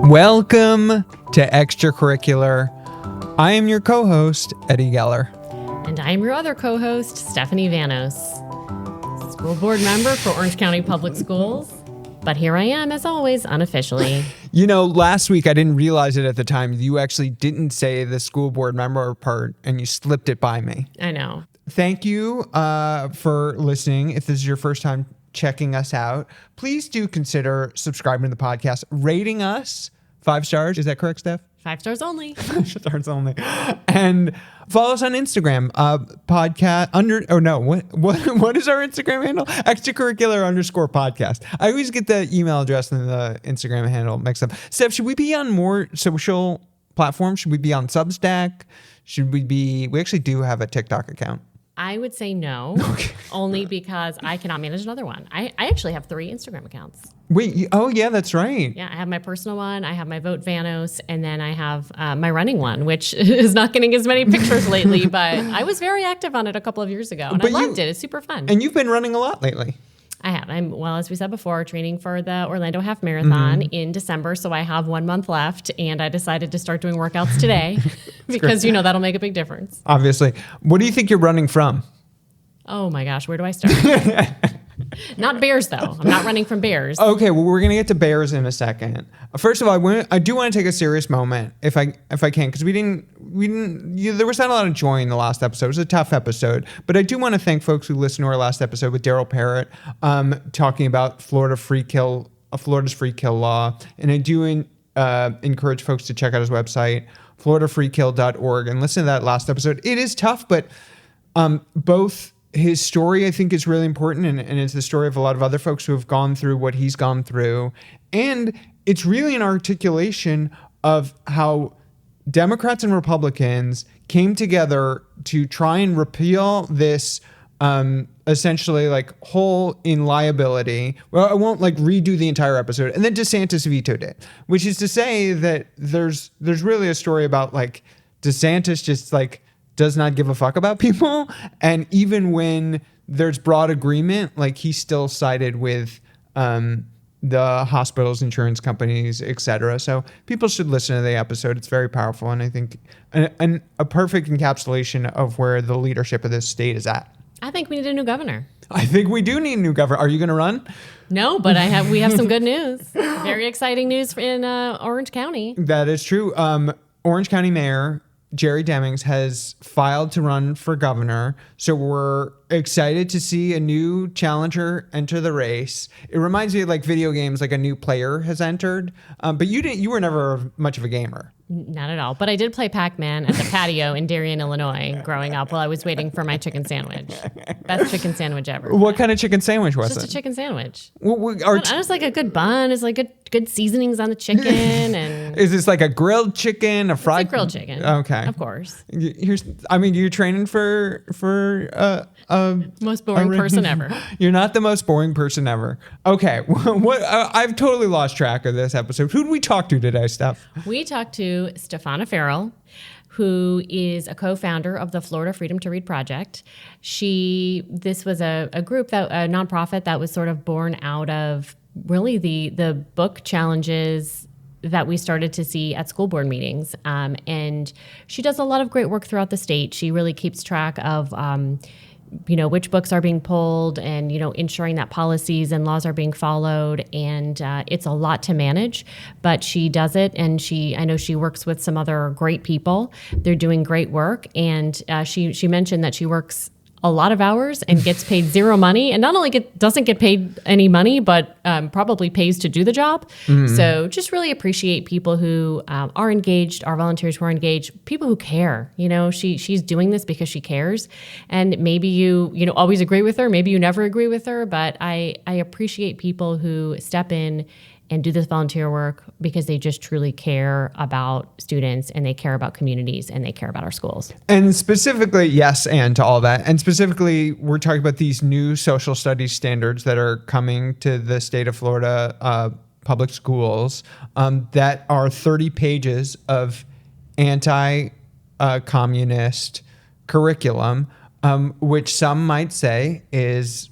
Welcome to Extracurricular. I am your co-host, Eddie Geller. And I'm your other co-host, Stephanie Vanos, school board member for Orange County Public Schools. But here I am, as always, unofficially. You know, last week I didn't realize it at the time. You actually didn't say the school board member part, and you slipped it by me. I know. Thank you for listening. If this is your first time checking us out, please do consider subscribing to the podcast, rating us 5 stars. Is that correct, Steph? 5 stars only. 5 stars only. And follow us on Instagram. Podcast under. Oh no, what is our Instagram handle? Extracurricular_podcast. I always get the email address and the Instagram handle mixed up. Steph, should we be on more social platforms? Should we be on Substack? Should we be? We actually do have a TikTok account. I would say no, only because I cannot manage another one. I actually have 3 Instagram accounts. Wait, oh yeah, that's right. Yeah, I have my personal one, I have my Vote Vanos, and then I have my running one, which is not getting as many pictures lately, but I was very active on it a couple of years ago, and I loved it. It's super fun. And you've been running a lot lately. I have. As we said before, training for the Orlando Half Marathon in December, so I have 1 month left, and I decided to start doing workouts today because, you know, that'll make a big difference. Obviously. What do you think you're running from? Oh my gosh, where do I start? Not bears, though. I'm not running from bears. Okay, well, we're going to get to bears in a second. First of all, I do want to take a serious moment, if I can, because there was not a lot of joy in the last episode. It was a tough episode, but I do want to thank folks who listened to our last episode with Daryl Parrott, talking about Florida's free kill law, and I do encourage folks to check out his website, floridafreekill.org, and listen to that last episode. It is tough, but both his story, I think, is really important, and it's the story of a lot of other folks who have gone through what he's gone through. And it's really an articulation of how Democrats and Republicans came together to try and repeal this essentially like hole in liability. Well, I won't like redo the entire episode. And then DeSantis vetoed it, which is to say that there's really a story about like DeSantis just like does not give a fuck about people. And even when there's broad agreement, like he still sided with the hospitals, insurance companies, etc. So people should listen to the episode. It's very powerful. And I think a perfect encapsulation of where the leadership of this state is at. I think we need a new governor. I think we do need a new governor. Are you going to run? No, but we have some good news. Very exciting news in Orange County. That is true. Orange County Mayor Jerry Demings has filed to run for governor, so we're excited to see a new challenger enter the race. It reminds me of like video games, like a new player has entered, but you were never much of a gamer. Not at all. But I did play Pac-Man at the patio in Darien, Illinois, growing up while I was waiting for my chicken sandwich. Best chicken sandwich ever. What kind of chicken sandwich was it? Just a chicken sandwich. Just like a good bun. It's like good seasonings on the chicken. And is this like a grilled chicken, a fried? It's like grilled chicken. Okay, of course. You're training for most boring person ever. You're not the most boring person ever. Okay, I've totally lost track of this episode. Who did we talk to today, Steph? We talked to Stephana Ferrell, who is a co-founder of the Florida Freedom to Read Project. This was a group, a nonprofit that was sort of born out of really the book challenges that we started to see at school board meetings. And she does a lot of great work throughout the state. She really keeps track of which books are being pulled and, ensuring that policies and laws are being followed. And it's a lot to manage, but she does it. And I know she works with some other great people. They're doing great work. And she mentioned that she works a lot of hours and gets paid zero money, and not only doesn't get paid any money, but probably pays to do the job. Mm-hmm. So just really appreciate people who are engaged, our volunteers who are engaged, people who care. She's doing this because she cares, and maybe you always agree with her, maybe you never agree with her, but I appreciate people who step in and do this volunteer work because they just truly care about students, and they care about communities, and they care about our schools. And specifically, yes, and to all that. And specifically, we're talking about these new social studies standards that are coming to the state of Florida public schools that are 30 pages of anti-communist curriculum, which some might say is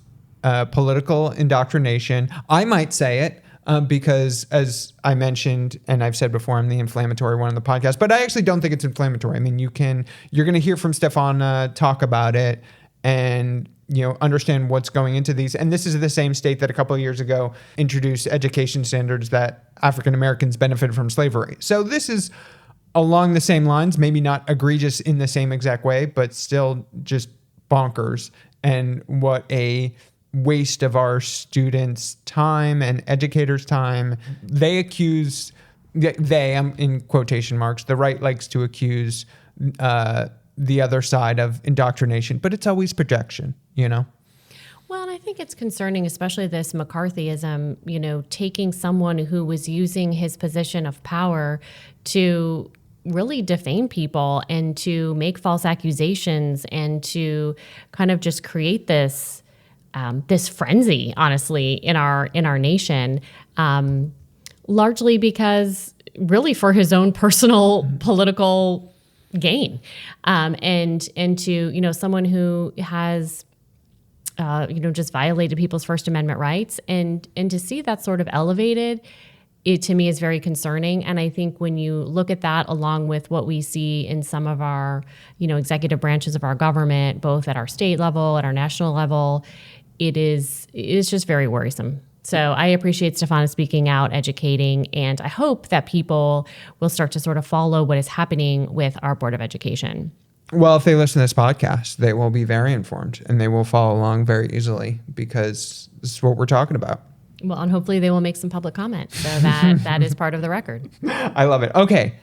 political indoctrination. I might say it. because, as I mentioned, and I've said before, I'm the inflammatory one on the podcast, but I actually don't think it's inflammatory. I mean, you're going to hear from Stephana talk about it and, understand what's going into these. And this is the same state that a couple of years ago introduced education standards that African Americans benefited from slavery. So this is along the same lines, maybe not egregious in the same exact way, but still just bonkers. And what a waste of our students' time and educators' time. They accuse, I'm in quotation marks, the right likes to accuse the other side of indoctrination, but it's always projection, Well, and I think it's concerning, especially this McCarthyism, taking someone who was using his position of power to really defame people and to make false accusations and to kind of just create this this frenzy, honestly, in our nation, largely because really for his own personal political gain, and to someone who has just violated people's First Amendment rights, and to see that sort of elevated, it to me is very concerning. And I think when you look at that along with what we see in some of our executive branches of our government, both at our state level, at our national level, it is just very worrisome. So I appreciate Stephana speaking out, educating, and I hope that people will start to sort of follow what is happening with our Board of Education. Well, if they listen to this podcast, they will be very informed and they will follow along very easily because this is what we're talking about. Well, and hopefully they will make some public comment so that is part of the record. I love it. Okay.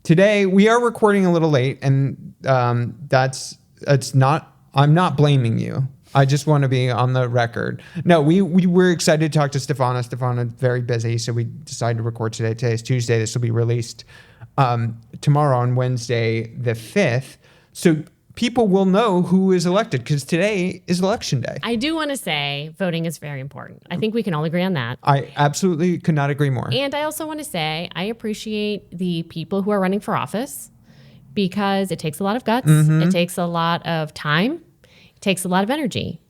Today we are recording a little late, and I'm not blaming you. I just want to be on the record. No, we were excited to talk to Stephana. Stephana's very busy, so we decided to record today. Today's Tuesday. This will be released tomorrow on Wednesday the 5th. So people will know who is elected because today is election day. I do want to say voting is very important. I think we can all agree on that. I absolutely could not agree more. And I also want to say I appreciate the people who are running for office because it takes a lot of guts. Mm-hmm. It takes a lot of time. It takes a lot of energy.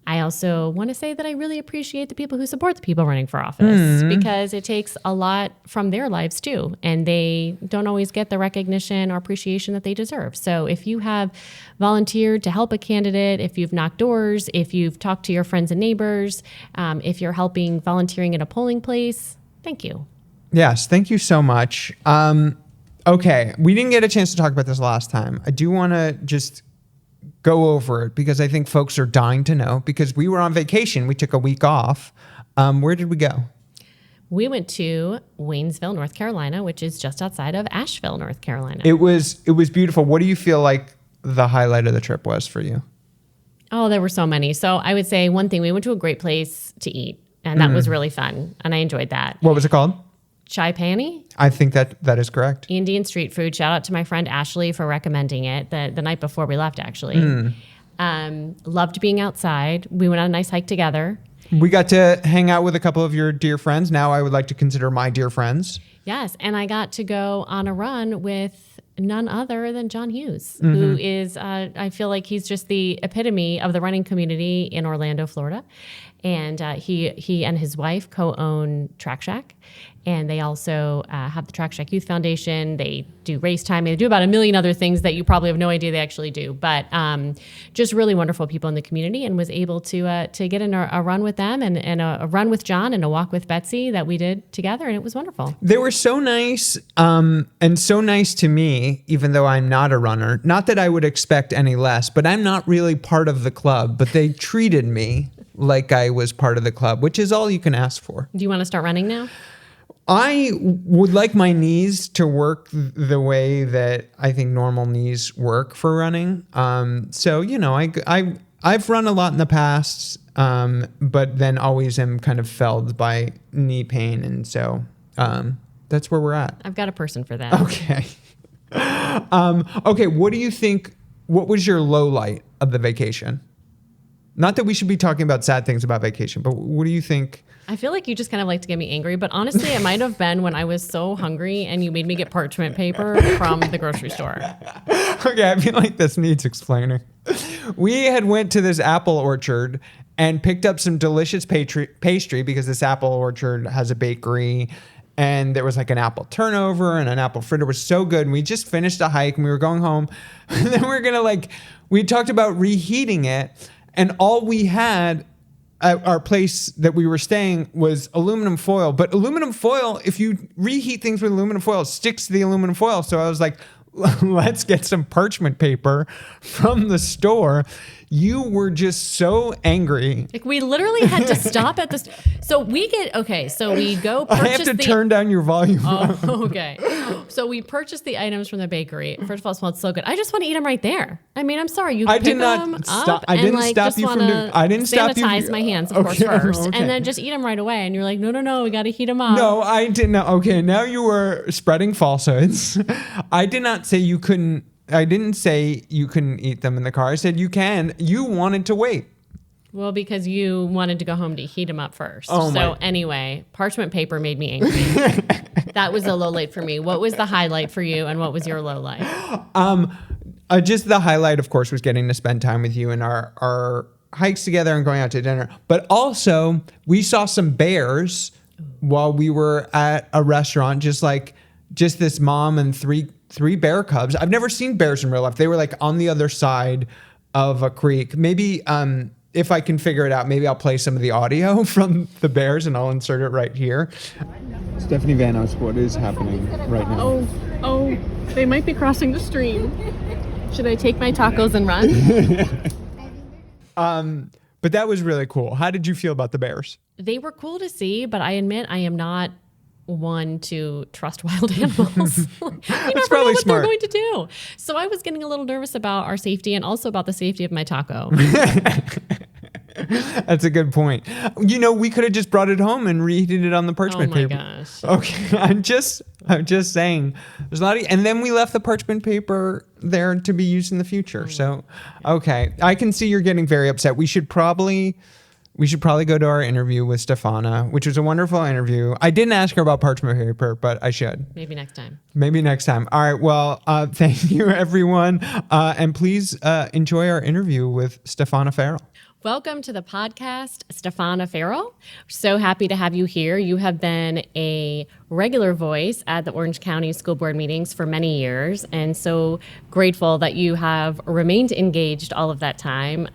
I also want to say that I really appreciate the people who support the people running for office because it takes a lot from their lives too. And they don't always get the recognition or appreciation that they deserve. So if you have volunteered to help a candidate, if you've knocked doors, if you've talked to your friends and neighbors, if you're helping volunteering at a polling place, thank you. Yes, thank you so much. Okay, we didn't get a chance to talk about this last time. I do want to just go over it because I think folks are dying to know because we were on vacation. We took a week off. Where did we go? We went to Waynesville, North Carolina, which is just outside of Asheville, North Carolina. It was beautiful. What do you feel like the highlight of the trip was for you? Oh, there were so many. So I would say one thing, we went to a great place to eat, and that was really fun, and I enjoyed that. What was it called? Chai Pani? I think that is correct. Indian street food. Shout out to my friend Ashley for recommending it the night before we left, actually. Loved being outside. We went on a nice hike together. We got to hang out with a couple of your dear friends. Now I would like to consider my dear friends. Yes, and I got to go on a run with none other than John Hughes, who is, I feel like he's just the epitome of the running community in Orlando, Florida. And he and his wife co-own Track Shack. And they also have the Track Shack Youth Foundation. They do race time. They do about a million other things that you probably have no idea they actually do. But just really wonderful people in the community, and was able to get in a run with them and a run with John and a walk with Betsy that we did together. And it was wonderful. They were so nice and so nice to me, even though I'm not a runner. Not that I would expect any less, but I'm not really part of the club. But they treated me like I was part of the club, which is all you can ask for. Do you want to start running now? I would like my knees to work the way that I think normal knees work for running. So, I've run a lot in the past, but then always am kind of felled by knee pain. And so that's where we're at. I've got a person for that. Okay. Okay, what do you think, what was your low light of the vacation? Not that we should be talking about sad things about vacation, but what do you think? I feel like you just kind of like to get me angry, but honestly, it might have been when I was so hungry and you made me get parchment paper from the grocery store. Okay, I feel like this needs explaining. We had went to this apple orchard and picked up some delicious pastry because this apple orchard has a bakery. And there was like an apple turnover and an apple fritter. It was so good. And we just finished a hike and we were going home. And then we were going to we talked about reheating it. And all we had at our place that we were staying was aluminum foil. But aluminum foil, if you reheat things with aluminum foil, it sticks to the aluminum foil. So I was like, let's get some parchment paper from the store. You were just so angry. Like we literally had to stop at the so we go purchase I have to turn down your volume. Oh, okay. So we purchased the items from the bakery. First of all, it smelled so good. I just want to eat them right there. I mean, I'm sorry. I didn't stop you from doing. I didn't stop you. Sanitize my hands, of course, first, and then just eat them right away. And you're like, no, we got to heat them up. No, I didn't. Okay, now you were spreading falsehoods. I did not say you couldn't. I didn't say you couldn't eat them in the car. I said you can. You wanted to wait. Well, because you wanted to go home to heat them up first. Anyway, parchment paper made me angry. That was a low light for me. What was the highlight for you, and what was your low light? Just the highlight, of course, was getting to spend time with you and our hikes together and going out to dinner. But also, we saw some bears while we were at a restaurant, just this mom and three bear cubs. I've never seen bears in real life. They were like on the other side of a creek. Maybe if I can figure it out, maybe I'll play some of the audio from the bears and I'll insert it right here. Stephanie Vanos, what is happening right now? Oh, they might be crossing the stream. Should I take my tacos and run? But that was really cool. How did you feel about the bears? They were cool to see, but I admit I am not one to trust wild animals. You never know what they're going to do. So I was getting a little nervous about our safety and also about the safety of my taco. That's a good point. We could have just brought it home and reheated it on the parchment paper. Oh my gosh. Okay, I'm just saying. There's a lot and then we left the parchment paper there to be used in the future. So, okay, I can see you're getting very upset. We should probably go to our interview with Stephana, which was a wonderful interview. I didn't ask her about parchment paper, but I should. Maybe next time. All right. Well, thank you, everyone. And please enjoy our interview with Stephana Ferrell. Welcome to the podcast, Stephana Ferrell. So happy to have you here. You have been a regular voice at the Orange County School Board meetings for many years, and so grateful that you have remained engaged all of that time.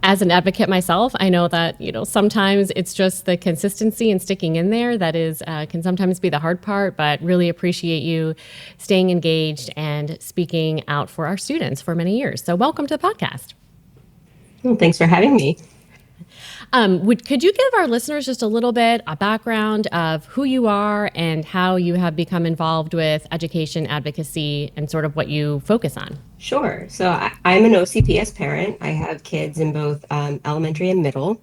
As an advocate myself, I know that sometimes it's just the consistency and sticking in there that is can sometimes be the hard part, but really appreciate you staying engaged and speaking out for our students for many years. So welcome to the podcast. Well, thanks for having me. Could you give our listeners just a little bit a background of who you are and how you have become involved with education advocacy and sort of what you focus on? Sure. So I'm an OCPS parent. I have kids in both elementary and middle.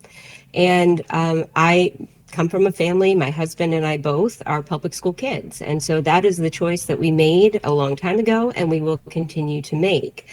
And I come from a family, my husband and I both are public school kids. And so that is the choice that we made a long time ago and we will continue to make,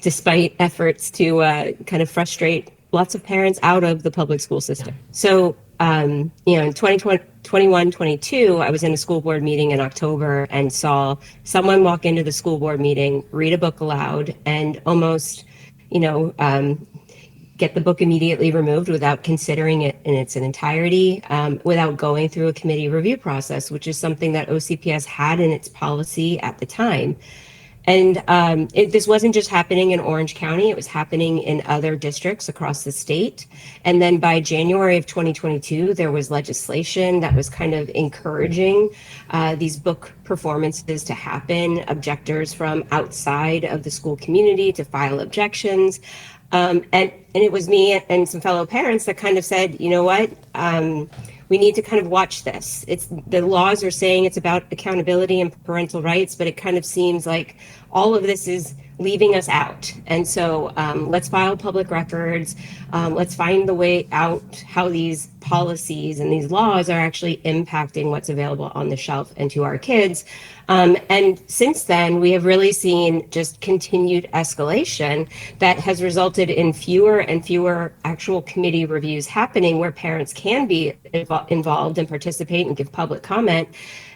despite efforts to kind of frustrate lots of parents out of the public school system. So, in 2021, 22, I was in a school board meeting in October and saw someone walk into the school board meeting, read a book aloud, and almost, get the book immediately removed without considering it in its entirety, without going through a committee review process, which is something that OCPS had in its policy at the time. And this wasn't just happening in Orange County, it was happening in other districts across the state. And then by January of 2022, there was legislation that was kind of encouraging these book performances to happen, objectors from outside of the school community to file objections. And it was me and some fellow parents that kind of said, you know what, we need to kind of watch this. The laws are saying it's about accountability and parental rights, but it kind of seems like all of this is leaving us out. And so let's file public records. Let's find the way out how these policies and these laws are actually impacting what's available on the shelf and to our kids. And since then, we have really seen just continued escalation that has resulted in fewer and fewer actual committee reviews happening where parents can be involved and participate and give public comment.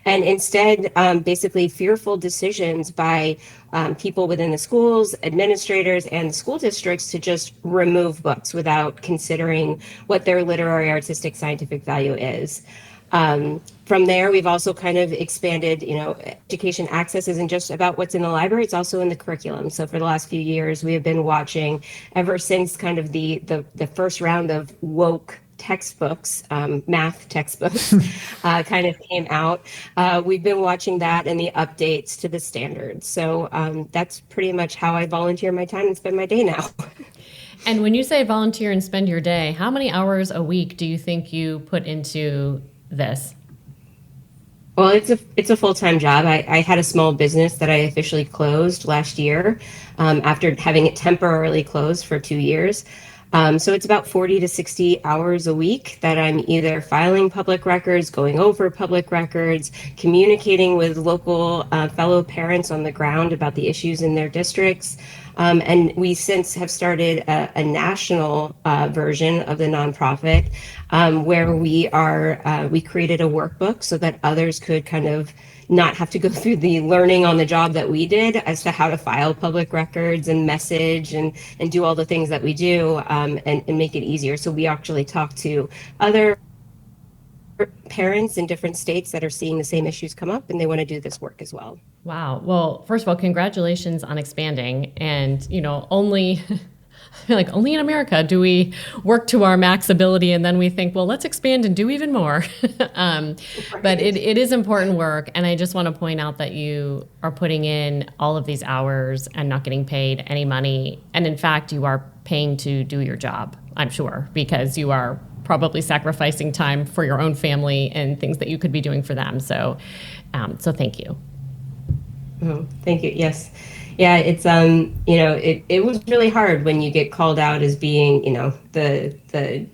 and instead basically fearful decisions by people within the schools, administrators, and the school districts to just remove books without considering what their literary, artistic, scientific value is. From there, we've also kind of expanded, education access isn't just about what's in the library, it's also in the curriculum. So for the last few years, we have been watching, ever since kind of the first round of woke textbooks, math textbooks kind of came out. We've been watching that and the updates to the standards. So that's pretty much how I volunteer my time and spend my day now. And when you say volunteer and spend your day, how many hours a week do you think you put into this? Well, it's a full-time job. I had a small business that I officially closed last year after having it temporarily closed for 2 years. So it's about 40 to 60 hours a week that I'm either filing public records, going over public records, communicating with local fellow parents on the ground about the issues in their districts. And we since have started a national version of the nonprofit where we created a workbook so that others could kind of not have to go through the learning on the job that we did as to how to file public records and message and do all the things that we do and make it easier. So we actually talk to other parents in different states that are seeing the same issues come up and they want to do this work as well. Wow. Well, first of all, congratulations on expanding. And, only in America do we work to our max ability and then we think, well, let's expand and do even more. But it is important work. And I just want to point out that you are putting in all of these hours and not getting paid any money. And in fact, you are paying to do your job, I'm sure, because you are probably sacrificing time for your own family and things that you could be doing for them. So thank you. Oh, thank you. Yes. Yeah, it's it was really hard when you get called out as being, the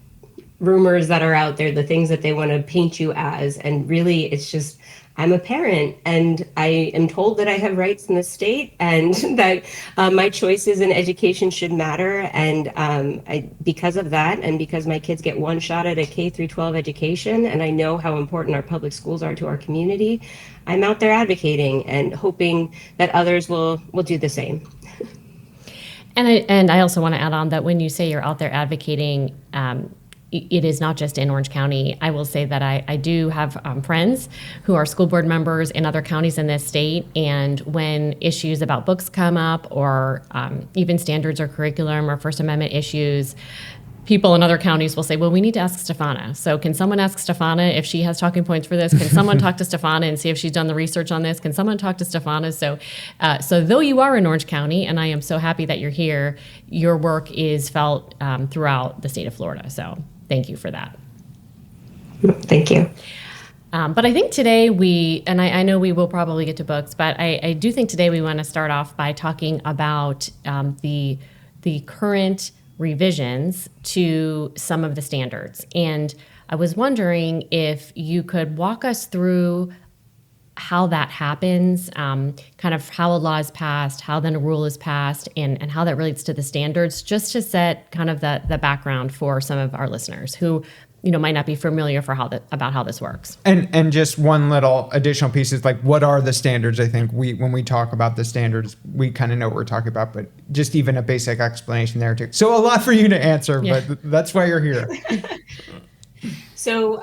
rumors that are out there, the things that they want to paint you as, and really it's just I'm a parent and I am told that I have rights in the state and that my choices in education should matter. And because of that, and because my kids get one shot at a K through 12 education, and I know how important our public schools are to our community, I'm out there advocating and hoping that others will do the same. And I also want to add on that when you say you're out there advocating, it is not just in Orange County. I will say that I do have friends who are school board members in other counties in this state. And when issues about books come up or even standards or curriculum or First Amendment issues, people in other counties will say, well, we need to ask Stephana. So can someone ask Stephana if she has talking points for this? Can someone talk to Stephana and see if she's done the research on this? Can someone talk to Stephana? So though you are in Orange County, and I am so happy that you're here, your work is felt throughout the state of Florida. So thank you for that. Thank you. But I think today I know we will probably get to books, but I do think today we want to start off by talking about the current revisions to some of the standards. And I was wondering if you could walk us through how that happens, kind of how a law is passed, how then a rule is passed, and how that relates to the standards, just to set kind of the background for some of our listeners who might not be familiar about how this works. And just one little additional piece is like, what are the standards? I think when we talk about the standards, we kind of know what we're talking about, but just even a basic explanation there too. So a lot for you to answer, yeah. But that's why you're here. So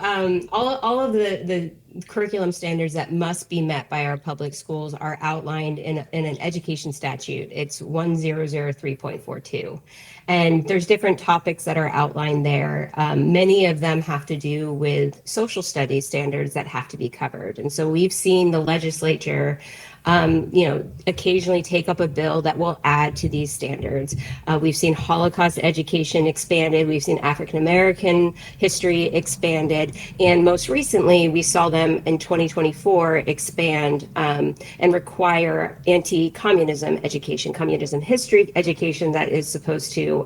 all of the curriculum standards that must be met by our public schools are outlined in an education statute. It's 1003.42. And there's different topics that are outlined there. Many of them have to do with social studies standards that have to be covered. And so we've seen the legislature occasionally take up a bill that will add to these standards. We've seen Holocaust education expanded. We've seen African American history expanded. And most recently, we saw them in 2024 expand and require anti-communism education, communism history education that is supposed to,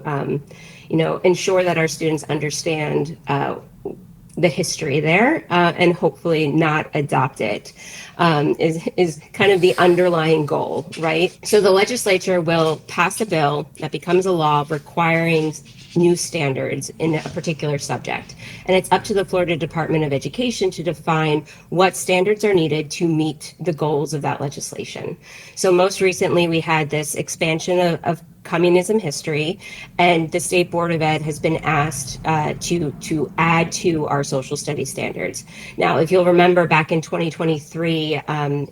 ensure that our students understand the history there and hopefully not adopt it is kind of the underlying goal, right? So the legislature will pass a bill that becomes a law requiring new standards in a particular subject. And it's up to the Florida Department of Education to define what standards are needed to meet the goals of that legislation. So most recently, we had this expansion of communism history, and the State Board of Ed has been asked to add to our social studies standards. Now, if you'll remember back in 2023,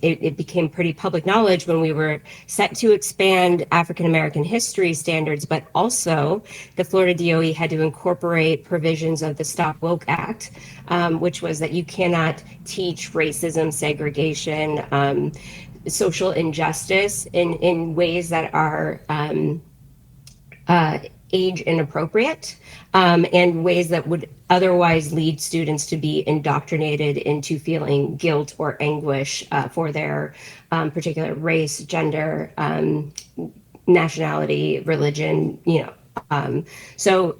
it became pretty public knowledge when we were set to expand African American history standards, but also the Florida DOE had to incorporate provisions of the Stop Woke Act, which was that you cannot teach racism, segregation, social injustice in ways that are age inappropriate, and ways that would otherwise lead students to be indoctrinated into feeling guilt or anguish for their particular race, gender, nationality, religion, so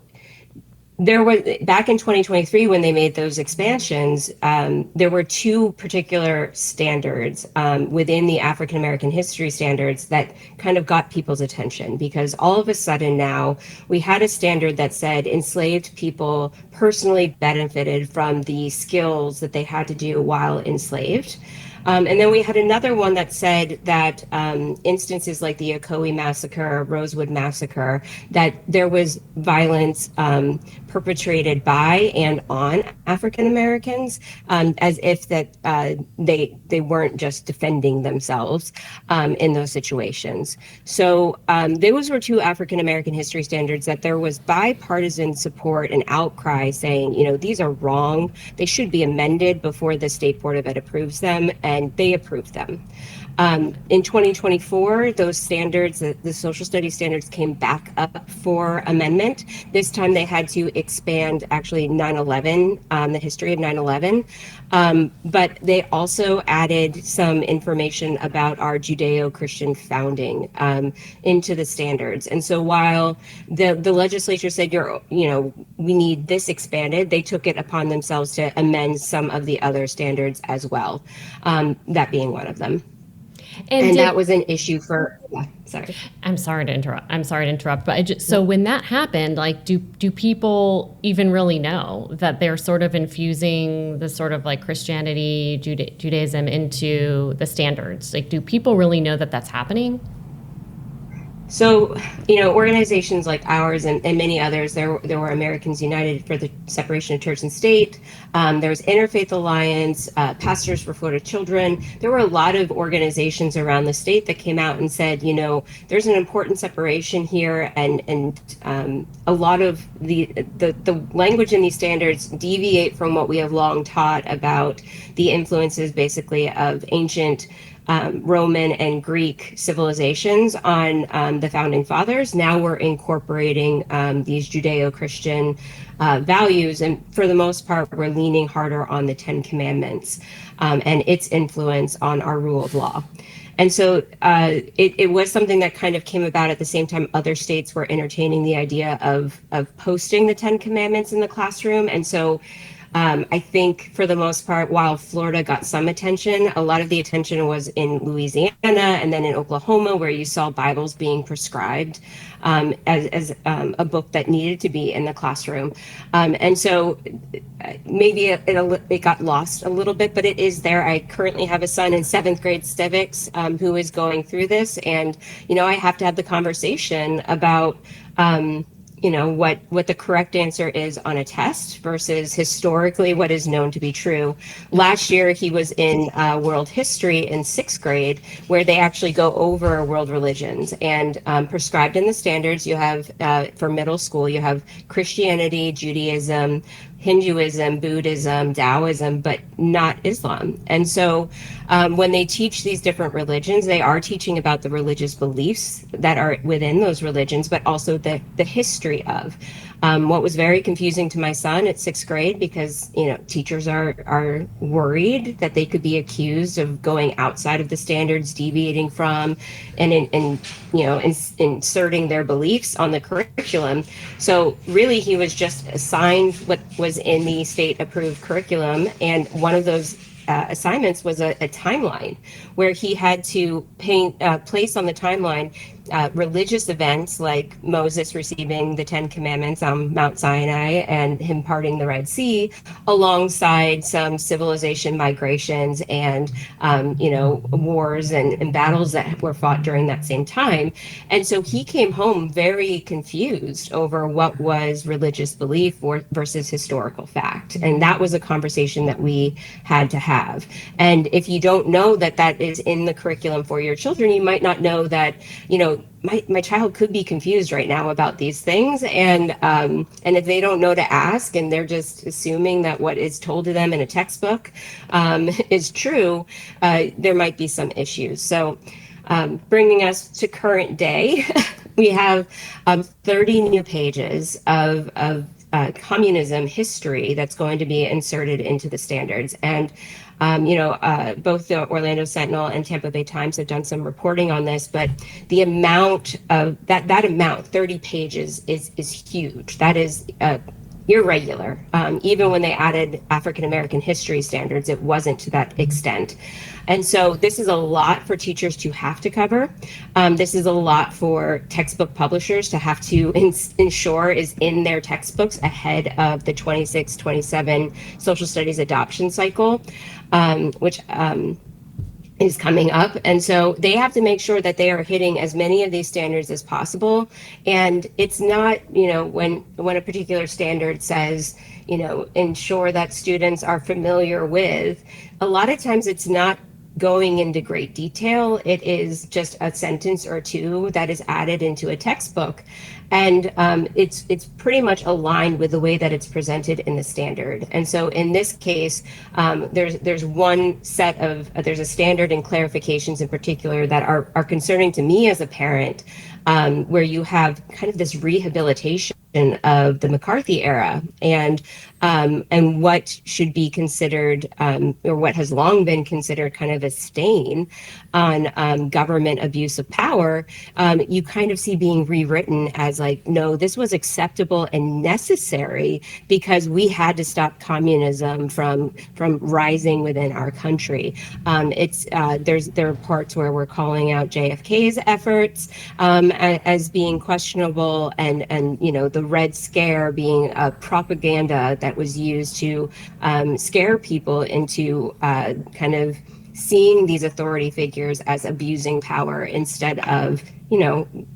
there was, back in 2023, when they made those expansions, there were two particular standards within the African American history standards that kind of got people's attention, because all of a sudden now we had a standard that said enslaved people personally benefited from the skills that they had to do while enslaved. And then we had another one that said that instances like the Ocoee Massacre, Rosewood Massacre, that there was violence perpetrated by and on African Americans, as if that they weren't just defending themselves in those situations. So those were two African American history standards that there was bipartisan support and outcry saying, these are wrong. They should be amended before the State Board of Ed approves them, and they approved them. In 2024, those standards, the social studies standards, came back up for amendment. This time they had to expand actually 9/11, the history of 9/11, but they also added some information about our Judeo-Christian founding into the standards. And so while the legislature said, we need this expanded, they took it upon themselves to amend some of the other standards as well, that being one of them. And that was an issue for, sorry. I'm sorry to interrupt. But so when that happened, do people even really know that they're sort of infusing the sort of like Christianity, Judaism into the standards? Do people really know that that's happening? So, organizations like ours and many others, there were Americans United for the Separation of Church and State. There was Interfaith Alliance, Pastors for Florida Children. There were a lot of organizations around the state that came out and said, there's an important separation here, and a lot of the language in these standards deviate from what we have long taught about the influences, basically, of ancient Roman and Greek civilizations on the founding fathers. Now we're incorporating these Judeo-Christian values, and for the most part, we're leaning harder on the Ten Commandments and its influence on our rule of law. And so it was something that kind of came about at the same time other states were entertaining the idea of posting the Ten Commandments in the classroom. And so I think for the most part, while Florida got some attention, a lot of the attention was in Louisiana and then in Oklahoma, where you saw Bibles being prescribed as a book that needed to be in the classroom. And so maybe it got lost a little bit, but it is there. I currently have a son in 7th grade civics who is going through this. And, I have to have the conversation about what the correct answer is on a test versus historically what is known to be true. Last year, he was in world history in 6th grade, where they actually go over world religions, and prescribed in the standards, you have, for middle school, you have Christianity, Judaism, Hinduism, Buddhism, Taoism, but not Islam. And so when they teach these different religions, they are teaching about the religious beliefs that are within those religions, but also the history of. What was very confusing to my son at 6th grade, because teachers are worried that they could be accused of going outside of the standards, deviating from, and inserting their beliefs on the curriculum. So really, he was just assigned what was in the state approved curriculum, and one of those assignments was a timeline where he had to place on the timeline religious events like Moses receiving the Ten Commandments on Mount Sinai and him parting the Red Sea, alongside some civilization migrations and wars and battles that were fought during that same time. And so he came home very confused over what was religious belief versus historical fact. And that was a conversation that we had to have. And if you don't know that that is in the curriculum for your children, you might not know that, my child could be confused right now about these things. And if they don't know to ask and they're just assuming that what is told to them in a textbook is true, there might be some issues. So bringing us to current day, we have 30 new pages of communism history that's going to be inserted into the standards. And both the Orlando Sentinel and Tampa Bay Times have done some reporting on this, but the amount of that amount, 30 pages, is huge. That is irregular. Even when they added African American history standards, it wasn't to that extent. And so this is a lot for teachers to have to cover. This is a lot for textbook publishers to have to ensure is in their textbooks ahead of the 26-27 social studies adoption cycle, which is coming up. And so they have to make sure that they are hitting as many of these standards as possible. And it's not, when a particular standard says, ensure that students are familiar with, a lot of times it's not going into great detail. It is just a sentence or two that is added into a textbook. And it's pretty much aligned with the way that it's presented in the standard. And so in this case, there's a standard and clarifications in particular that are concerning to me as a parent, where you have kind of this rehabilitation of the McCarthy era and what should be considered, or what has long been considered kind of a stain on government abuse of power, you kind of see being rewritten as like, no, this was acceptable and necessary because we had to stop communism from rising within our country. There are parts where we're calling out JFK's efforts as being questionable, and the Red Scare being a propaganda that was used to scare people into kind of seeing these authority figures as abusing power instead of,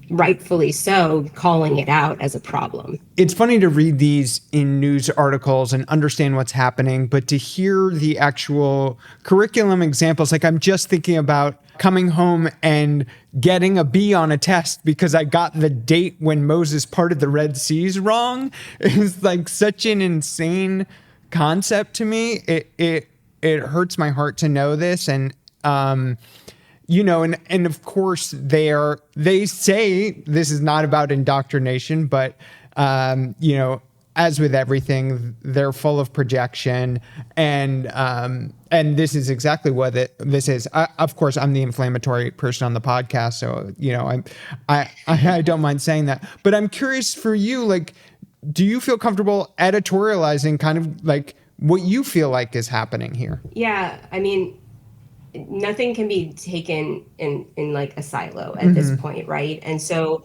rightfully so, calling it out as a problem. It's funny to read these in news articles and understand what's happening, but to hear the actual curriculum examples, like I'm just thinking about coming home and getting a B on a test because I got the date when Moses parted the Red Seas wrong. It's like such an insane concept to me. It hurts my heart to know this. And, and of course they say this is not about indoctrination, but, as with everything, they're full of projection, and this is exactly what this is. Of course, I'm the inflammatory person on the podcast, so I don't mind saying that. But I'm curious for you, like, do you feel comfortable editorializing kind of like what you feel like is happening here? Yeah, I mean, nothing can be taken in like a silo at this point, right? And so,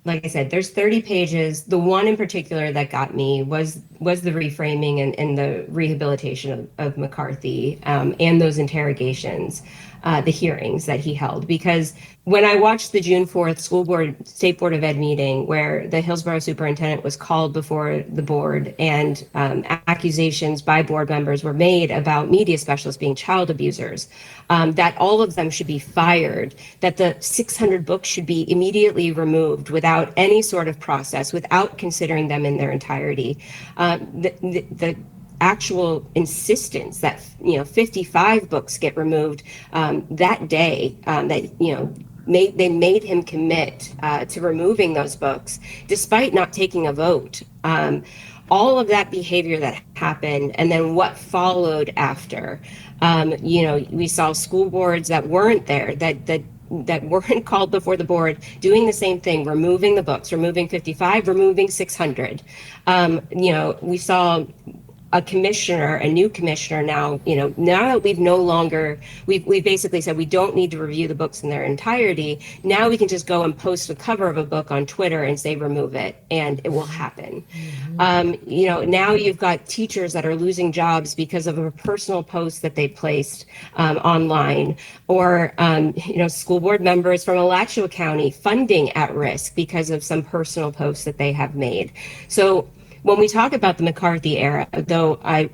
like I said, there's 30 pages. The one in particular that got me was the reframing and the rehabilitation of McCarthy, and those interrogations, the hearings that he held. Because when I watched the June 4th State Board of Ed meeting where the Hillsborough superintendent was called before the board and accusations by board members were made about media specialists being child abusers, that all of them should be fired, that the 600 books should be immediately removed without any sort of process, without considering them in their entirety. The actual insistence that 55 books get removed that day, they made him commit to removing those books despite not taking a vote. All of that behavior that happened, and then what followed after, we saw school boards that weren't there, that weren't called before the board, doing the same thing, removing the books, removing 55, removing 600. We saw a commissioner, a new commissioner now, now that we've basically said we don't need to review the books in their entirety. Now we can just go and post the cover of a book on Twitter and say remove it, and it will happen. Now you've got teachers that are losing jobs because of a personal post that they placed online, or school board members from Alachua County funding at risk because of some personal posts that they have made. So when we talk about the McCarthy era, though I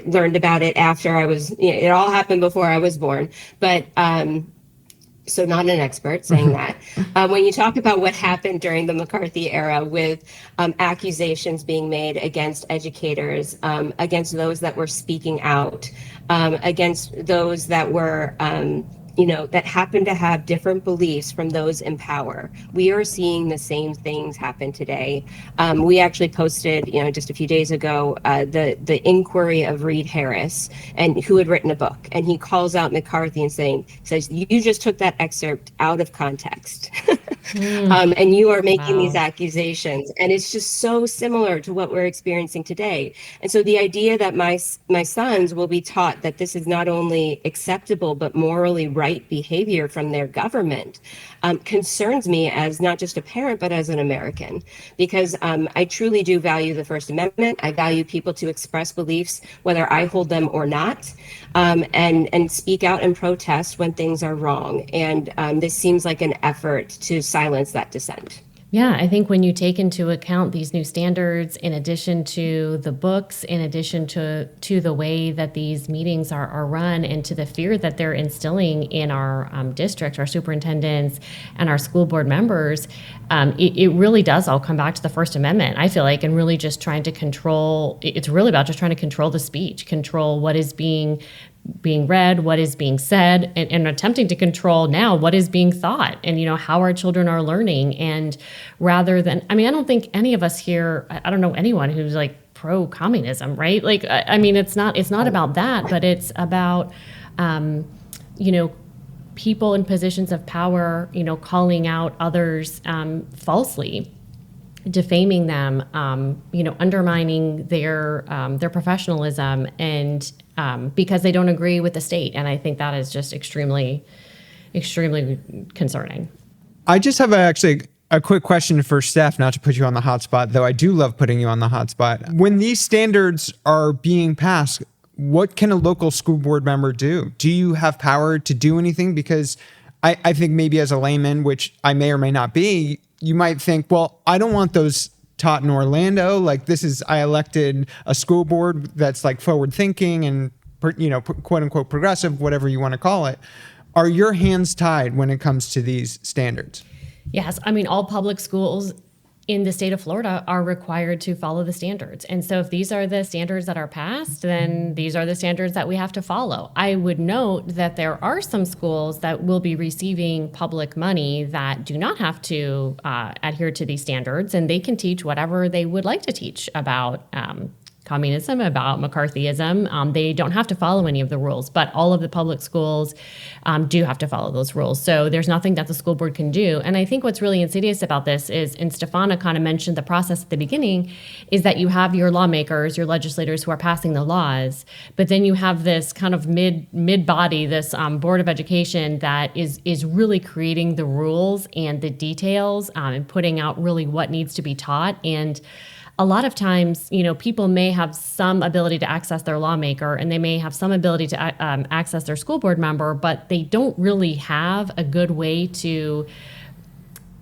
learned about it after it all happened before I was born, but so not an expert saying that. When you talk about what happened during the McCarthy era with accusations being made against educators, against those that were speaking out, against those that were that happen to have different beliefs from those in power. We are seeing the same things happen today. We actually posted, just a few days ago, the inquiry of Reed Harris, and who had written a book, and he calls out McCarthy and says, you just took that excerpt out of context. And you are making these accusations, and it's just so similar to what we're experiencing today. And so the idea that my sons will be taught that this is not only acceptable but morally right behavior from their government concerns me as not just a parent but as an American, because I truly do value the First Amendment. I value people to express beliefs whether I hold them or not, and speak out and protest when things are wrong. And this seems like an effort to silence that dissent. Yeah, I think when you take into account these new standards, in addition to the books, in addition to the way that these meetings are run, and to the fear that they're instilling in our district, our superintendents, and our school board members, it really does all come back to the First Amendment, I feel like, and really just trying to control. It's really about just trying to control the speech, control what is being read, what is being said, and attempting to control now what is being thought, and how our children are learning. And rather than, I don't think any of us here, I don't know anyone who's like pro-communism, right? Like, it's not about that, but it's about people in positions of power, calling out others falsely, defaming them, undermining their professionalism, and because they don't agree with the state. And I think that is just extremely, extremely concerning. I just have a quick question for Steph, not to put you on the hot spot, though I do love putting you on the hot spot. When these standards are being passed, what can a local school board member do? Do you have power to do anything? Because I think maybe as a layman, which I may or may not be, you might think, well, I don't want those taught in Orlando. Like, I elected a school board that's like forward thinking and, quote unquote progressive, whatever you want to call it. Are your hands tied when it comes to these standards? Yes. All public schools in the state of Florida are required to follow the standards. And so if these are the standards that are passed, then these are the standards that we have to follow. I would note that there are some schools that will be receiving public money that do not have to adhere to these standards, and they can teach whatever they would like to teach about communism, about McCarthyism. They don't have to follow any of the rules, but all of the public schools do have to follow those rules. So there's nothing that the school board can do. And I think what's really insidious about this is, and Stephana kind of mentioned the process at the beginning, is that you have your lawmakers, your legislators who are passing the laws, but then you have this kind of mid-body, this Board of Education that is really creating the rules and the details, and putting out really what needs to be taught. And a lot of times, people may have some ability to access their lawmaker, and they may have some ability to access their school board member, but they don't really have a good way to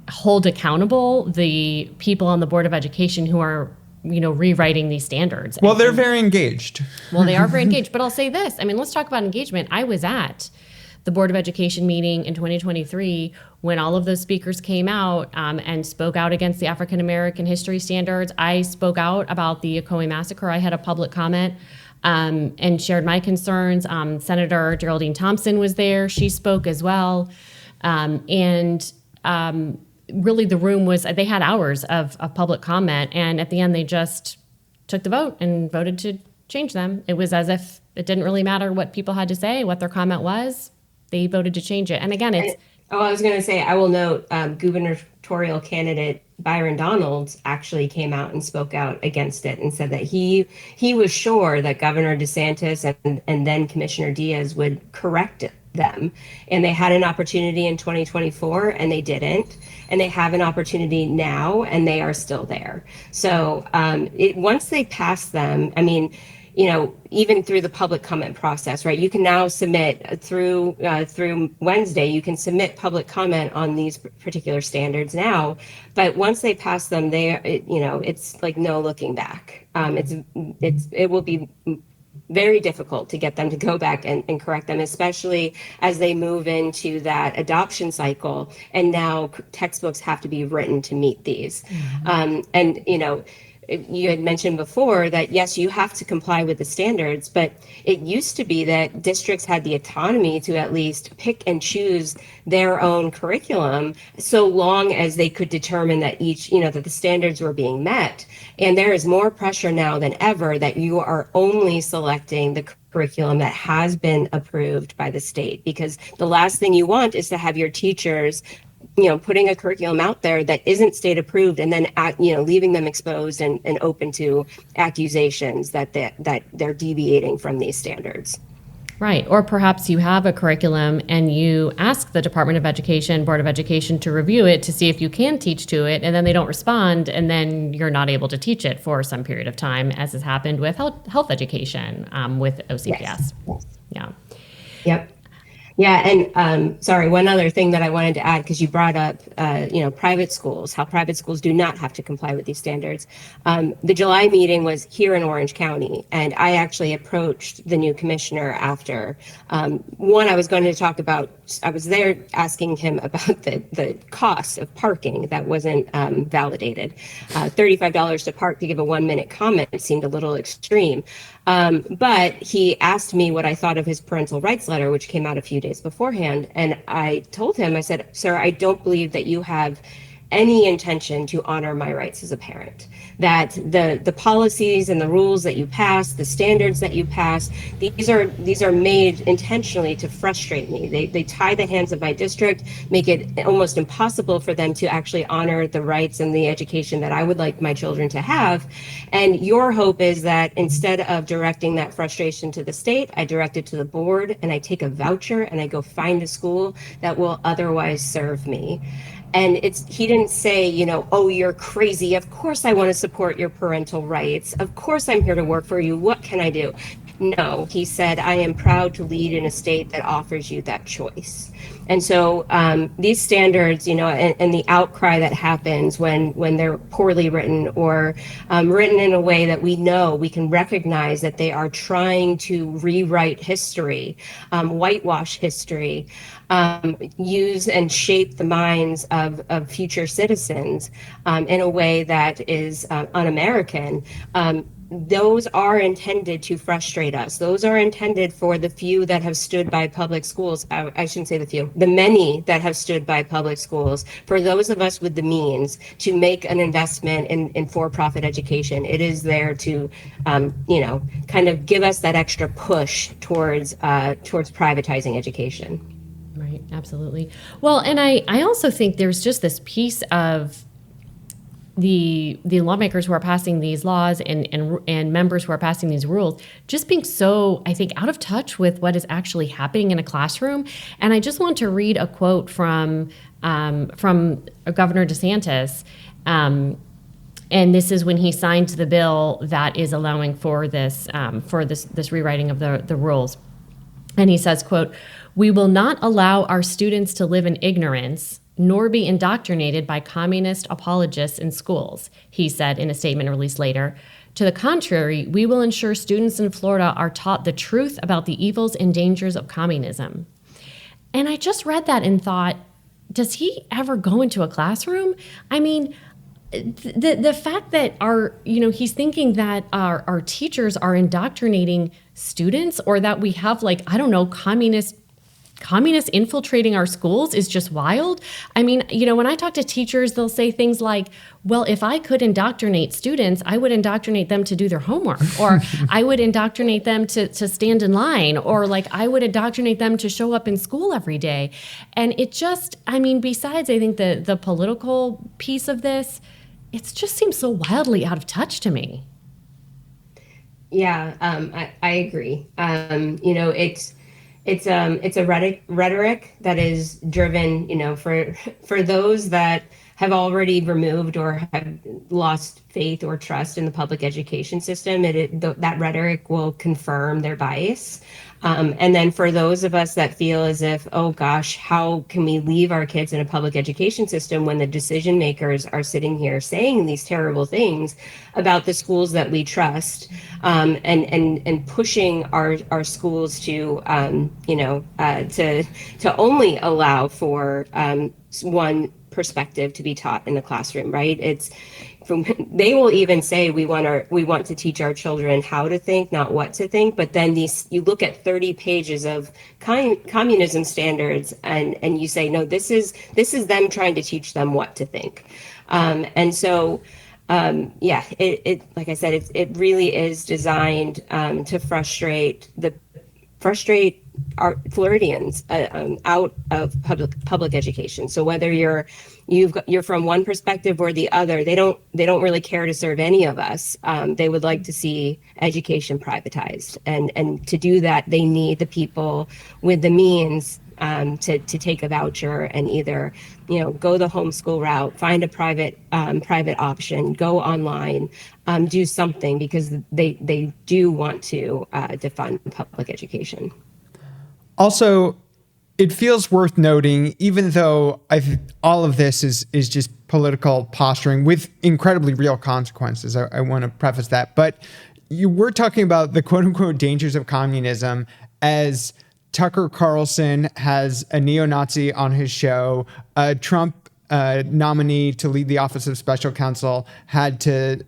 hold accountable the people on the Board of Education who are rewriting these standards. Well, they're very engaged. Well, they are very engaged. But I'll say this. Let's talk about engagement. I was at the Board of Education meeting in 2023 when all of those speakers came out and spoke out against the African American history standards. I spoke out about the Ocoee massacre. I had a public comment and shared my concerns. Senator Geraldine Thompson was there. She spoke as well. Really the room they had hours of public comment. And at the end, they just took the vote and voted to change them. It was as if it didn't really matter what people had to say, what their comment was. They voted to change it. And again, Oh, I was going to say, I will note gubernatorial candidate Byron Donalds actually came out and spoke out against it and said that he was sure that Governor DeSantis and then Commissioner Diaz would correct them. And they had an opportunity in 2024 and they didn't. And they have an opportunity now and they are still there. So once they pass them, I mean, even through the public comment process, right? You can now submit through Wednesday. You can submit public comment on these particular standards now, but once they pass them, it's like no looking back. It will be very difficult to get them to go back and correct them, especially as they move into that adoption cycle. And now textbooks have to be written to meet these, and you had mentioned before that, yes, you have to comply with the standards, but it used to be that districts had the autonomy to at least pick and choose their own curriculum so long as they could determine that that the standards were being met. And there is more pressure now than ever that you are only selecting the curriculum that has been approved by the state, because the last thing you want is to have your teachers putting a curriculum out there that isn't state approved and then, leaving them exposed and open to accusations that they're deviating from these standards. Right. Or perhaps you have a curriculum and you ask the Department of Education, Board of Education to review it to see if you can teach to it, and then they don't respond, and then you're not able to teach it for some period of time, as has happened with health education with OCPS. Yes. Yeah. Yep. Yeah, and sorry, one other thing that I wanted to add, because you brought up, private schools, how private schools do not have to comply with these standards. The July meeting was here in Orange County, and I actually approached the new commissioner after. One, I was going to talk about, I was there asking him about the cost of parking that wasn't validated. $35 to park to give a 1-minute comment seemed a little extreme. But he asked me what I thought of his parental rights letter, which came out a few days beforehand. And I told him, I said, sir, I don't believe that you have any intention to honor my rights as a parent, that the policies and the rules that you pass, the standards that you pass, these are made intentionally to frustrate me. They tie the hands of my district, make it almost impossible for them to actually honor the rights and the education that I would like my children to have. And your hope is that instead of directing that frustration to the state, I direct it to the board and I take a voucher and I go find a school that will otherwise serve me. And he didn't say, oh, you're crazy. Of course I want to support your parental rights. Of course I'm here to work for you. What can I do? No, he said, I am proud to lead in a state that offers you that choice. And so these standards, and the outcry that happens when they're poorly written or written in a way that we can recognize that they are trying to rewrite history, whitewash history, use and shape the minds of future citizens in a way that is un-American. Those are intended to frustrate us. Those are intended for the few that have stood by public schools. I shouldn't say the few, the many that have stood by public schools. For those of us with the means to make an investment in for-profit education, it is there to, kind of give us that extra push towards privatizing education. Right, absolutely. Well, and I also think there's just this piece of the lawmakers who are passing these laws and members who are passing these rules just being so, I think, out of touch with what is actually happening in a classroom. And I just want to read a quote from Governor DeSantis. And this is when he signed the bill that is allowing for this rewriting of the rules. And he says, quote, "We will not allow our students to live in ignorance nor be indoctrinated by communist apologists in schools," he said in a statement released later. "To the contrary, we will ensure students in Florida are taught the truth about the evils and dangers of communism." And I just read that and thought, does he ever go into a classroom? I mean, the fact that he's thinking that our teachers are indoctrinating students, or that we have communist communists infiltrating our schools is just wild. I mean, when I talk to teachers, they'll say things like, well, if I could indoctrinate students, I would indoctrinate them to do their homework, or I would indoctrinate them to stand in line, or like I would indoctrinate them to show up in school every day. And it just, besides, I think the political piece of this, it just seems so wildly out of touch to me. Yeah, I agree. It's a rhetoric that is driven, for those that have already removed or have lost faith or trust in the public education system. That rhetoric will confirm their bias. And then for those of us that feel as if, oh gosh, how can we leave our kids in a public education system when the decision makers are sitting here saying these terrible things about the schools that we trust, and pushing our schools to only allow for one perspective to be taught in the classroom, right? They will even say we want to teach our children how to think, not what to think. But then you look at 30 pages of communism standards, and you say, no, this is them trying to teach them what to think. And so, it like I said, it really is designed to frustrate our Floridians out of public education. So whether you're from one perspective or the other, they don't really care to serve any of us. They would like to see education privatized, and to do that, they need the people with the means to take a voucher and either go the homeschool route, find a private option, go online, do something, because they do want to defund public education. Also, it feels worth noting, even though all of this is just political posturing with incredibly real consequences, I want to preface that, but you were talking about the quote unquote dangers of communism as Tucker Carlson has a neo-Nazi on his show. A Trump nominee to lead the Office of Special Counsel had to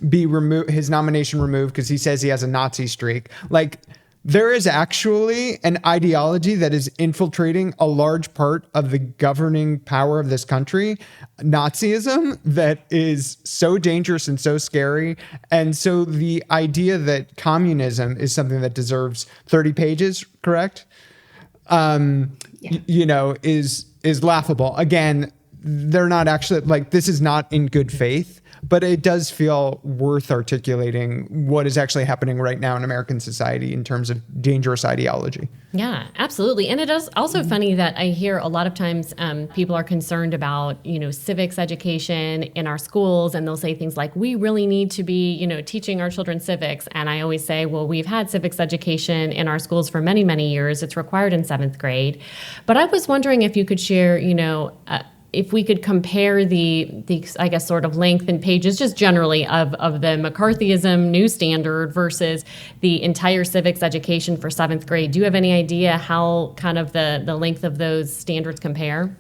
his nomination removed because he says he has a Nazi streak. Like, there is actually an ideology that is infiltrating a large part of the governing power of this country, Nazism, that is so dangerous and so scary. And so the idea that communism is something that deserves 30 pages, correct? Is laughable. Again, they're not actually, like, this is not in good faith, but it does feel worth articulating what is actually happening right now in American society in terms of dangerous ideology. Yeah, absolutely. And it is also funny that I hear a lot of times people are concerned about, civics education in our schools, and they'll say things like, we really need to be, teaching our children civics. And I always say, well, we've had civics education in our schools for many, many years. It's required in 7th grade. But I was wondering if you could share, if we could compare the I guess sort of length and pages just generally of the McCarthyism new standard versus the entire civics education for 7th grade. Do you have any idea how kind of the length of those standards compare?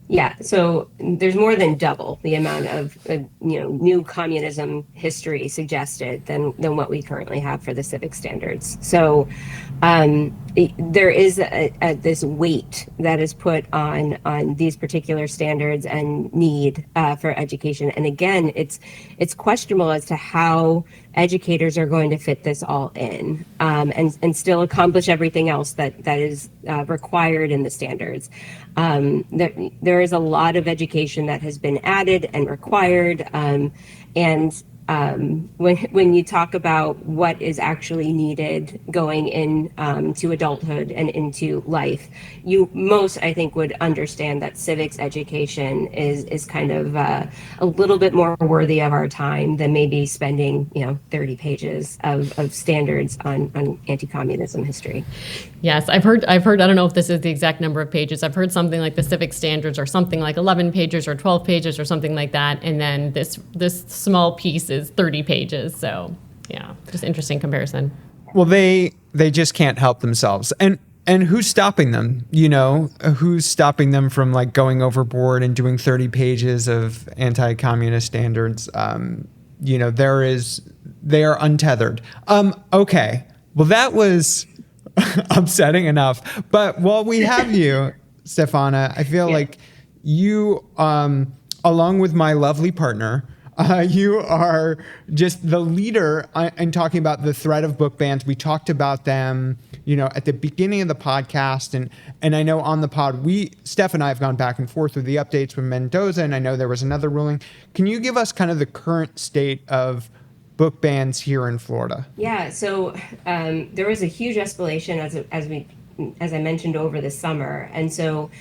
Yeah, so there's more than double the amount of new communism history suggested than what we currently have for the civic standards. So there is this weight that is put on these particular standards and need for education. And again, it's questionable as to how educators are going to fit this all in and still accomplish everything else that is required in the standards. There is a lot of education that has been added and required, and when you talk about what is actually needed going in to adulthood and into life, I think would understand that civics education is kind of a little bit more worthy of our time than maybe spending 30 pages of standards on anti-communism history. Yes, I've heard. I don't know if this is the exact number of pages. I've heard something like the civic standards are something like 11 pages or 12 pages or something like that, and then this small piece is 30 pages. So yeah, just interesting comparison. Well, they just can't help themselves, and who's stopping them? Who's stopping them from like going overboard and doing 30 pages of anti-communist standards? They are untethered. Okay, well that was upsetting enough. But while we have you, Stephana, I feel like you, along with my lovely partner, you are just the leader in talking about the threat of book bans. We talked about them, at the beginning of the podcast, and I know on the pod, Steph and I have gone back and forth with the updates with Mendoza, and I know there was another ruling. Can you give us kind of the current state of book bans here in Florida? Yeah, so there was a huge escalation as I mentioned over the summer, and so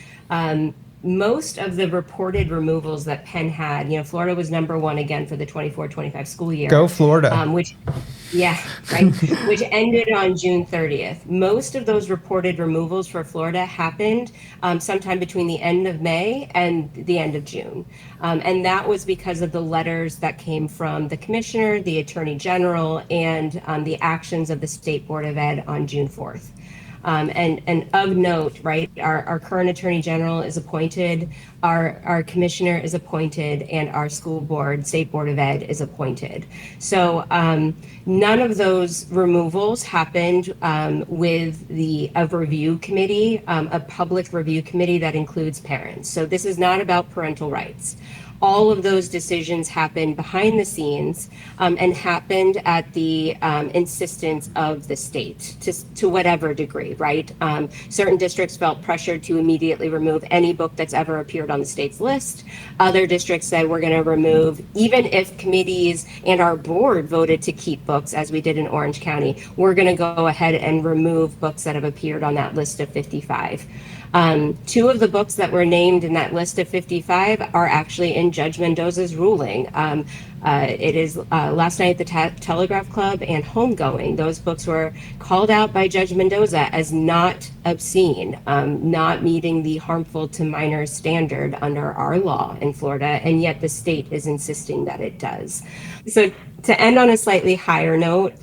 most of the reported removals that Penn had, Florida was number one again for the 24-25 school year. Go Florida. Which ended on June 30th. Most of those reported removals for Florida happened sometime between the end of May and the end of June. And that was because of the letters that came from the commissioner, the attorney general, and the actions of the State Board of Ed on June 4th. And of note, right, our current attorney general is appointed, our commissioner is appointed, and our school board, State Board of Ed, is appointed. So none of those removals happened with a review committee, a public review committee that includes parents. So this is not about parental rights. All of those decisions happened behind the scenes and happened at the insistence of the state to whatever degree, right? Certain districts felt pressured to immediately remove any book that's ever appeared on the state's list. Other districts said we're going to remove, even if committees and our board voted to keep books, as we did in Orange County, we're going to go ahead and remove books that have appeared on that list of 55. Two of the books that were named in that list of 55 are actually in Judge Mendoza's ruling. It is Last Night at the Telegraph Club and Homegoing. Those books were called out by Judge Mendoza as not obscene, not meeting the harmful to minors standard under our law in Florida, and yet the state is insisting that it does. So to end on a slightly higher note,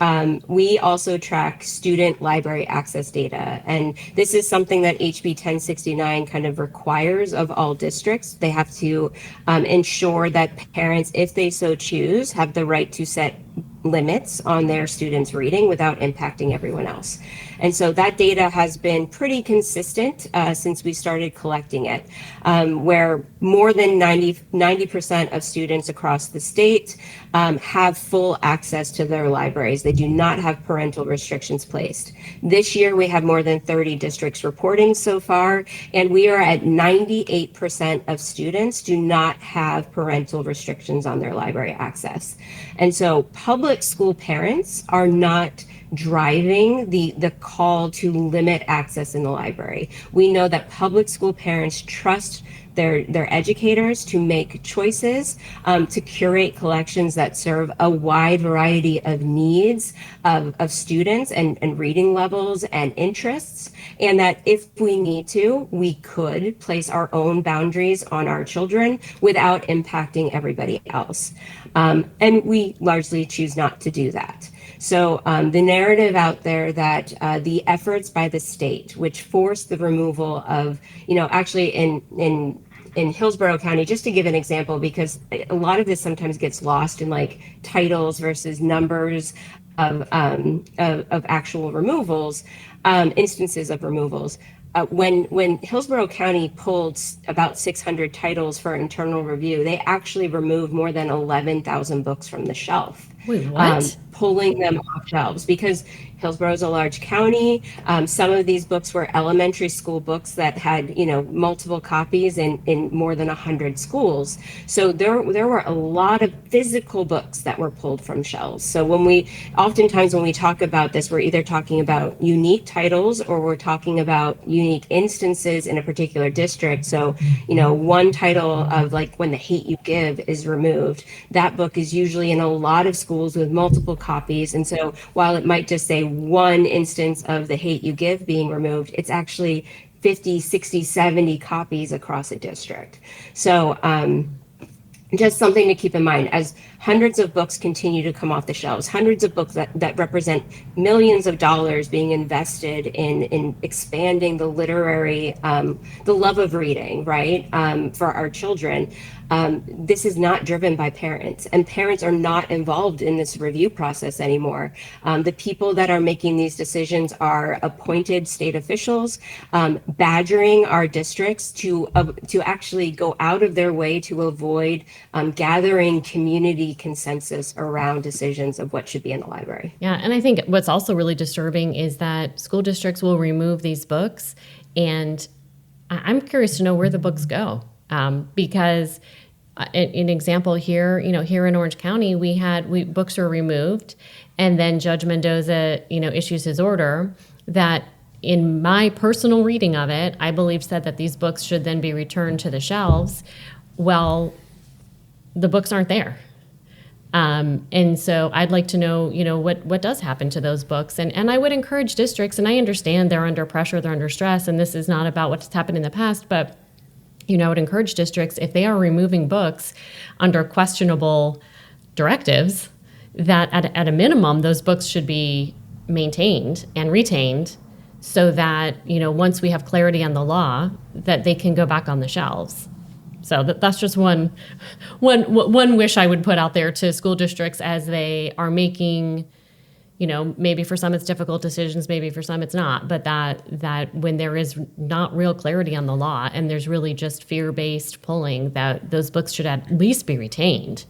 we also track student library access data. And this is something that HB 1069 kind of requires of all districts. They have to ensure that parents, if they so choose, have the right to set limits on their students' reading without impacting everyone else. And so that data has been pretty consistent since we started collecting it, where more than 90% of students across the state have full access to their libraries. They do not have parental restrictions placed. This year, we have more than 30 districts reporting so far, and we are at 98% of students do not have parental restrictions on their library access. And so public school parents are not driving the call to limit access in the library. We know that public school parents trust their educators to make choices, to curate collections that serve a wide variety of needs of students and reading levels and interests, and that if we need to, we could place our own boundaries on our children without impacting everybody else. And we largely choose not to do that. So the narrative out there that the efforts by the state, which forced the removal of, actually in Hillsborough County, just to give an example, because a lot of this sometimes gets lost in like titles versus numbers of actual removals, instances of removals. When Hillsborough County pulled about 600 titles for internal review, they actually removed more than 11,000 books from the shelf. Wait, what? Pulling them off shelves because Hillsborough is a large county. Some of these books were elementary school books that had, multiple copies in more than 100 schools. So there were a lot of physical books that were pulled from shelves. So oftentimes when we talk about this, we're either talking about unique titles or we're talking about unique instances in a particular district. So, one title of like When the Hate You Give is removed. That book is usually in a lot of schools with multiple copies. And so while it might just say one instance of The Hate You Give being removed, it's actually 50, 60, 70 copies across a district. So just something to keep in mind. As hundreds of books continue to come off the shelves, hundreds of books that represent millions of dollars being invested in expanding the literary, the love of reading, right, for our children. This is not driven by parents, and parents are not involved in this review process anymore. The people that are making these decisions are appointed state officials, badgering our districts to actually go out of their way to avoid gathering community consensus around decisions of what should be in the library. Yeah, and I think what's also really disturbing is that school districts will remove these books, and I'm curious to know where the books go, because an example here, here in Orange County, books were removed, and then Judge Mendoza, issues his order that, in my personal reading of it, I believe said that these books should then be returned to the shelves. Well, the books aren't there. And so I'd like to know, what does happen to those books. And I would encourage districts, and I understand they're under pressure, they're under stress, and this is not about what's happened in the past, but I would encourage districts, if they are removing books under questionable directives, that at a minimum, those books should be maintained and retained so that, once we have clarity on the law, that they can go back on the shelves. So that's just one wish I would put out there to school districts as they are making, maybe for some it's difficult decisions, maybe for some it's not, but that when there is not real clarity on the law and there's really just fear-based pulling, that those books should at least be retained,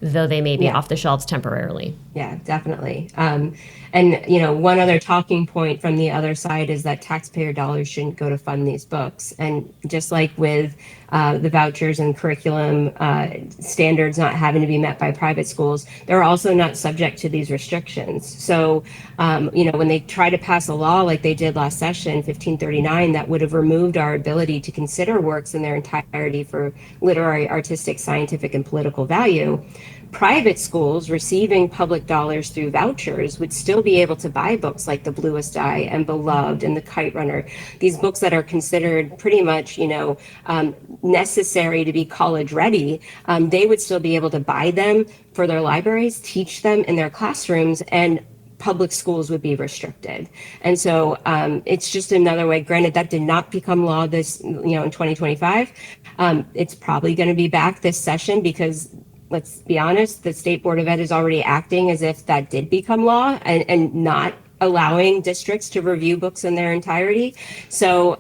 though they may be off the shelves temporarily. Yeah, definitely. And, one other talking point from the other side is that taxpayer dollars shouldn't go to fund these books. And just like with the vouchers and curriculum standards not having to be met by private schools, they're also not subject to these restrictions. So, when they try to pass a law like they did last session, 1539, that would have removed our ability to consider works in their entirety for literary, artistic, scientific, and political value, private schools receiving public dollars through vouchers would still be able to buy books like The Bluest Eye and Beloved and The Kite Runner, these books that are considered pretty much, necessary to be college ready. They would still be able to buy them for their libraries, teach them in their classrooms, and public schools would be restricted. And so it's just another way. Granted, that did not become law in 2025. It's probably going to be back this session because, let's be honest, the State Board of Ed is already acting as if that did become law and not allowing districts to review books in their entirety. So,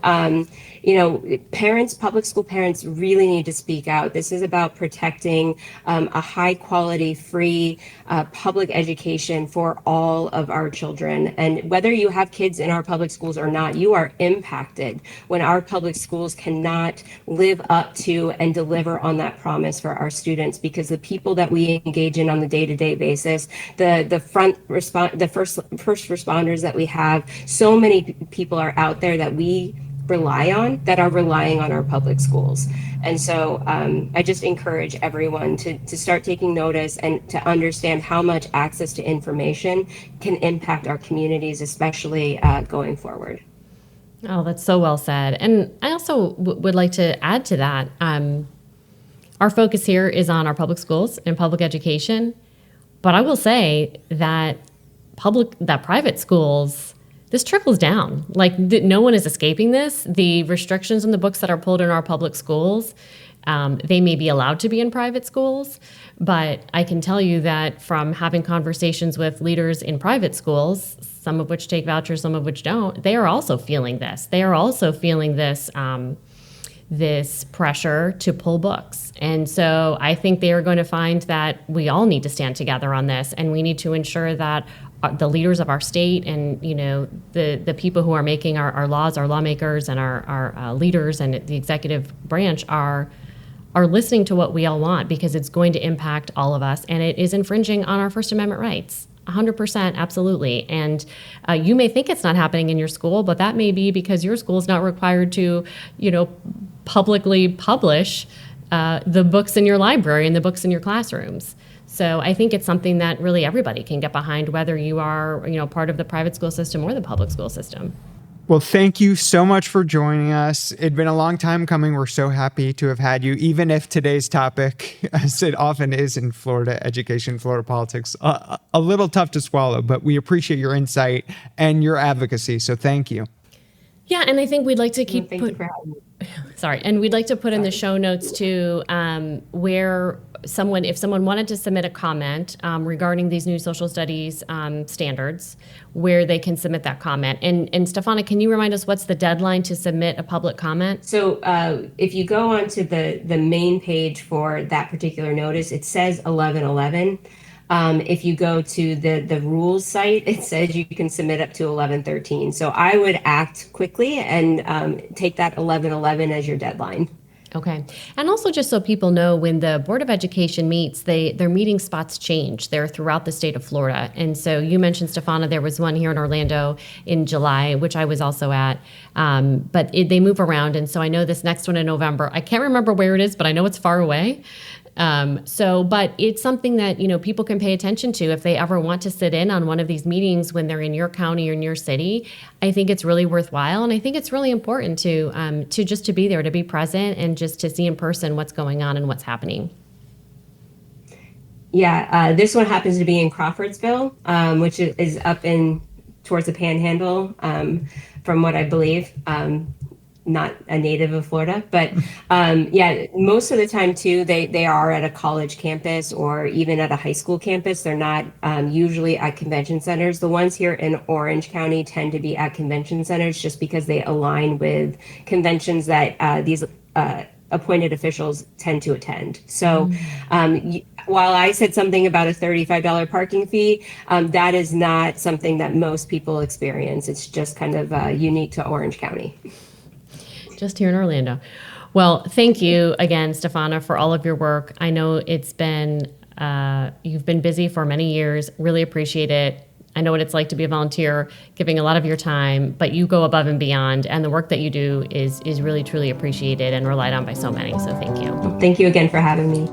parents, public school parents really need to speak out. This is about protecting a high quality, free public education for all of our children. And whether you have kids in our public schools or not, you are impacted when our public schools cannot live up to and deliver on that promise for our students, because the people that we engage in on the day-to-day basis, the first responders that we have, so many people are out there that we rely on, that are relying on our public schools. And so I just encourage everyone to start taking notice and to understand how much access to information can impact our communities, especially going forward. Oh, that's so well said. And I also would like to add to that. Our focus here is on our public schools and public education, but I will say that private schools, this trickles down. Like, no one is escaping this. The restrictions on the books that are pulled in our public schools, they may be allowed to be in private schools, but I can tell you that from having conversations with leaders in private schools, some of which take vouchers, some of which don't, they are also feeling this. They are also feeling this this pressure to pull books. And so I think they are going to find that we all need to stand together on this, and we need to ensure that the leaders of our state and, the people who are making our laws, our lawmakers and our leaders and the executive branch are listening to what we all want, because it's going to impact all of us, and it is infringing on our First Amendment rights. 100%, absolutely. And you may think it's not happening in your school, but that may be because your school is not required to, publicly publish the books in your library and the books in your classrooms. So I think it's something that really everybody can get behind, whether you are, part of the private school system or the public school system. Well, thank you so much for joining us. It'd been a long time coming. We're so happy to have had you, even if today's topic, as it often is in Florida education, Florida politics, a little tough to swallow, but we appreciate your insight and your advocacy. So thank you. Yeah, and I think we'd like to keep Thank you for having me. Sorry, and we'd like to put in the show notes too, where if someone wanted to submit a comment regarding these new social studies standards, where they can submit that comment. And Stephana, can you remind us what's the deadline to submit a public comment? So if you go onto the main page for that particular notice, it says 11/11. If you go to the rules site, it says you can submit up to 11/13. So I would act quickly and take that 11/11 as your deadline. Okay. And also, just so people know, when the Board of Education meets, their meeting spots change. They're throughout the state of Florida. And so you mentioned, Stephana, there was one here in Orlando in July, which I was also at. But they move around. And so I know this next one in November, I can't remember where it is, but I know it's far away. But it's something that, people can pay attention to if they ever want to sit in on one of these meetings when they're in your county or in your city. I think it's really worthwhile. And I think it's really important to just to be there, to be present and just to see in person what's going on and what's happening. Yeah, this one happens to be in Crawfordsville, which is up towards the Panhandle, from what I believe. Not a native of Florida, but most of the time too, they are at a college campus or even at a high school campus. They're not usually at convention centers. The ones here in Orange County tend to be at convention centers just because they align with conventions that these appointed officials tend to attend. So while I said something about a $35 parking fee, that is not something that most people experience. It's just kind of unique to Orange County. Just here in Orlando. Well, thank you again, Stephana, for all of your work. I know it's been, you've been busy for many years. Really appreciate it. I know what it's like to be a volunteer, giving a lot of your time, but you go above and beyond. And the work that you do is really, truly appreciated and relied on by so many. So thank you. Thank you again for having me.